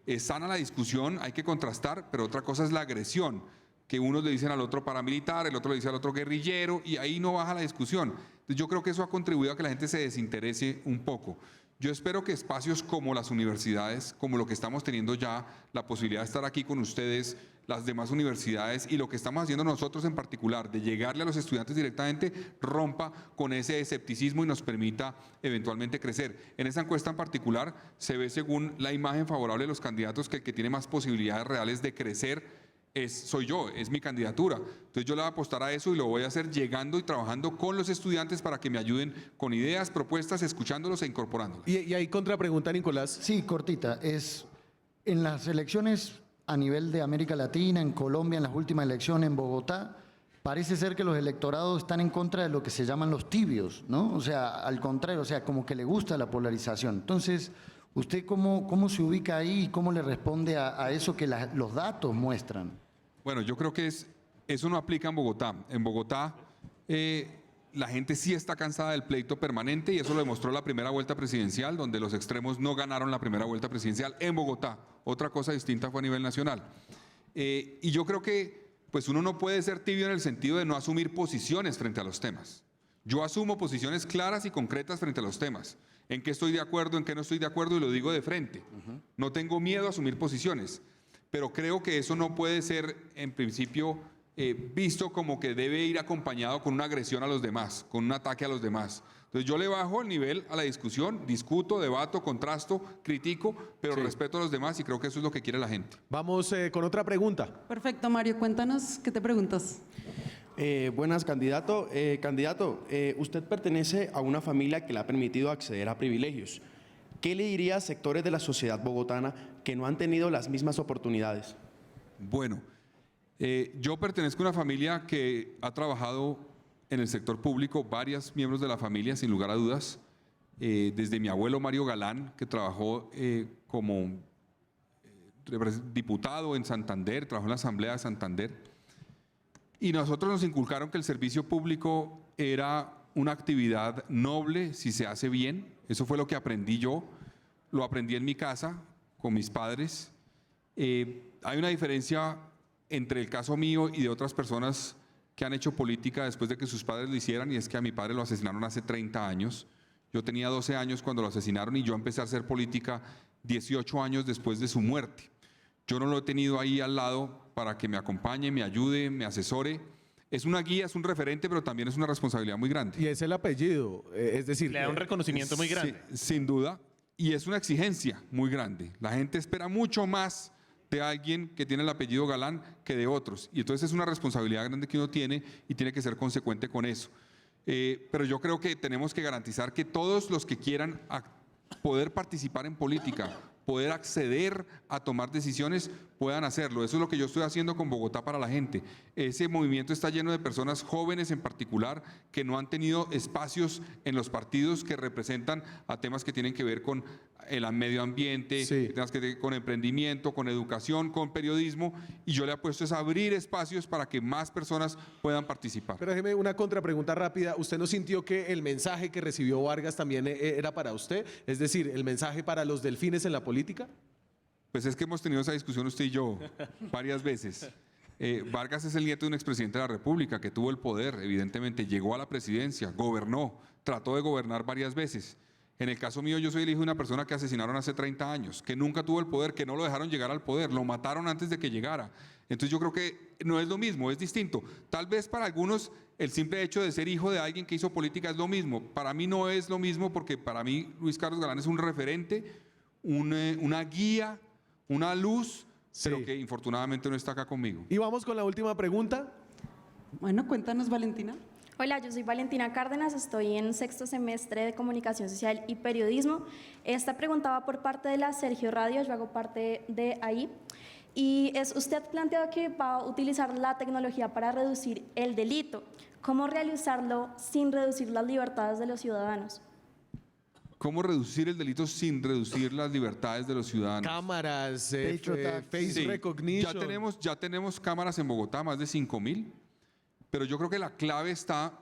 Es sana la discusión, hay que contrastar, pero otra cosa es la agresión, que unos le dicen al otro paramilitar, el otro le dice al otro guerrillero, y ahí no baja la discusión. Entonces yo creo que eso ha contribuido a que la gente se desinterese un poco. Yo espero que espacios como las universidades, como lo que estamos teniendo ya, la posibilidad de estar aquí con ustedes, las demás universidades y lo que estamos haciendo nosotros en particular, de llegarle a los estudiantes directamente, rompa con ese escepticismo y nos permita eventualmente crecer. En esa encuesta en particular se ve, según la imagen favorable de los candidatos, que el que tiene más posibilidades reales de crecer soy yo, es mi candidatura. Entonces yo le voy a apostar a eso y lo voy a hacer llegando y trabajando con los estudiantes para que me ayuden con ideas, propuestas, escuchándolos e incorporándolos. Y hay contrapregunta, Nicolás. Sí, cortita. En las elecciones a nivel de América Latina, en Colombia, en las últimas elecciones en Bogotá, parece ser que los electorados están en contra de lo que se llaman los tibios, ¿no? O sea, al contrario, o sea, como que le gusta la polarización. Entonces, ¿usted cómo se ubica ahí y cómo le responde a eso que los datos muestran? Bueno, yo creo que eso no aplica en Bogotá. En Bogotá la gente sí está cansada del pleito permanente y eso lo demostró la primera vuelta presidencial, donde los extremos no ganaron la primera vuelta presidencial en Bogotá. Otra cosa distinta fue a nivel nacional. Y yo creo que pues uno no puede ser tibio en el sentido de no asumir posiciones frente a los temas. Yo asumo posiciones claras y concretas frente a los temas. En qué estoy de acuerdo, en qué no estoy de acuerdo y lo digo de frente. No tengo miedo a asumir posiciones. Pero creo que eso no puede ser, en principio, visto como que debe ir acompañado con una agresión a los demás, con un ataque a los demás. Entonces yo le bajo el nivel a la discusión, discuto, debato, contrasto, critico, pero respeto a los demás y creo que eso es lo que quiere la gente. Vamos con otra pregunta. Perfecto, Mario, cuéntanos, ¿qué te preguntas? Buenas, candidato. Usted pertenece a una familia que le ha permitido acceder a privilegios. ¿Qué le diría a sectores de la sociedad bogotana que no han tenido las mismas oportunidades? Bueno, yo pertenezco a una familia que ha trabajado en el sector público, varios miembros de la familia, sin lugar a dudas, desde mi abuelo Mario Galán, que trabajó como diputado en Santander, trabajó en la Asamblea de Santander, y nosotros nos inculcaron que el servicio público era una actividad noble si se hace bien. Eso fue lo que aprendí yo, lo aprendí en mi casa con mis padres. Hay una diferencia entre el caso mío y de otras personas que han hecho política después de que sus padres lo hicieran, y es que a mi padre lo asesinaron hace 30 años. Yo tenía 12 años cuando lo asesinaron y yo empecé a hacer política 18 años después de su muerte. Yo no lo he tenido ahí al lado para que me acompañe, me ayude, me asesore. Es una guía, es un referente, pero también es una responsabilidad muy grande. Y es el apellido, es decir... Le da un reconocimiento muy grande. Sí, sin duda, y es una exigencia muy grande. La gente espera mucho más de alguien que tiene el apellido Galán que de otros. Y entonces es una responsabilidad grande que uno tiene y tiene que ser consecuente con eso. Pero yo creo que tenemos que garantizar que todos los que quieran poder participar en política, poder acceder a tomar decisiones, puedan hacerlo. Eso es lo que yo estoy haciendo con Bogotá para la gente. Ese movimiento está lleno de personas jóvenes en particular que no han tenido espacios en los partidos que representan a temas que tienen que ver con el medio ambiente, temas que tienen con emprendimiento, con educación, con periodismo, y yo le apuesto es a abrir espacios para que más personas puedan participar. Pero déjeme una contrapregunta rápida. ¿Usted no sintió que el mensaje que recibió Vargas también era para usted? Es decir, el mensaje para los delfines en la política. Pues es que hemos tenido esa discusión usted y yo varias veces. Vargas es el nieto de un expresidente de la República que tuvo el poder, evidentemente, llegó a la presidencia, gobernó, trató de gobernar varias veces. En el caso mío, yo soy el hijo de una persona que asesinaron hace 30 años, que nunca tuvo el poder, que no lo dejaron llegar al poder, lo mataron antes de que llegara. Entonces yo creo que no es lo mismo, es distinto. Tal vez para algunos el simple hecho de ser hijo de alguien que hizo política es lo mismo. Para mí no es lo mismo, porque para mí Luis Carlos Galán es un referente, una guía, una luz, pero que infortunadamente no está acá conmigo. Y vamos con la última pregunta. Bueno, cuéntanos, Valentina. Hola, yo soy Valentina Cárdenas, estoy en 6º semestre de Comunicación Social y Periodismo. Esta pregunta va por parte de la Sergio Radio, yo hago parte de ahí. Y usted ha planteado que va a utilizar la tecnología para reducir el delito. ¿Cómo realizarlo sin reducir las libertades de los ciudadanos? ¿Cómo reducir el delito sin reducir las libertades de los ciudadanos? Cámaras, face recognition. Ya tenemos cámaras en Bogotá, más de 5.000. Pero yo creo que la clave está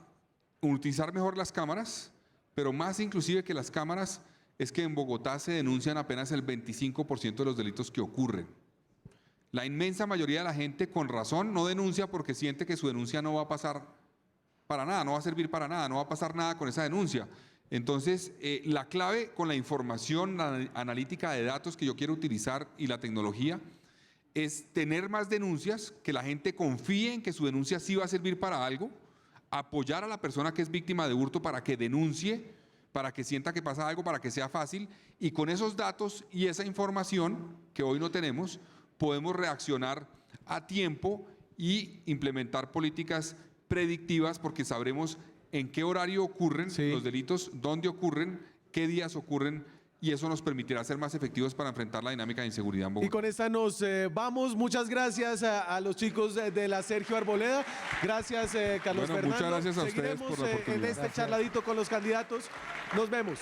en utilizar mejor las cámaras, pero más inclusive que las cámaras es que en Bogotá se denuncian apenas el 25% de los delitos que ocurren. La inmensa mayoría de la gente, con razón, no denuncia porque siente que su denuncia no va a pasar para nada, no va a servir para nada, no va a pasar nada con esa denuncia. Entonces, la clave con la información analítica de datos que yo quiero utilizar y la tecnología es tener más denuncias, que la gente confíe en que su denuncia sí va a servir para algo, apoyar a la persona que es víctima de hurto para que denuncie, para que sienta que pasa algo, para que sea fácil, y con esos datos y esa información que hoy no tenemos, podemos reaccionar a tiempo y implementar políticas predictivas, porque sabremos en qué horario ocurren los delitos, dónde ocurren, qué días ocurren, y eso nos permitirá ser más efectivos para enfrentar la dinámica de inseguridad en Bogotá. Y con esta nos vamos. Muchas gracias a los chicos de la Sergio Arboleda. Gracias, Carlos Fernando. Muchas gracias a ustedes por la oportunidad. En este charladito con los candidatos. Nos vemos.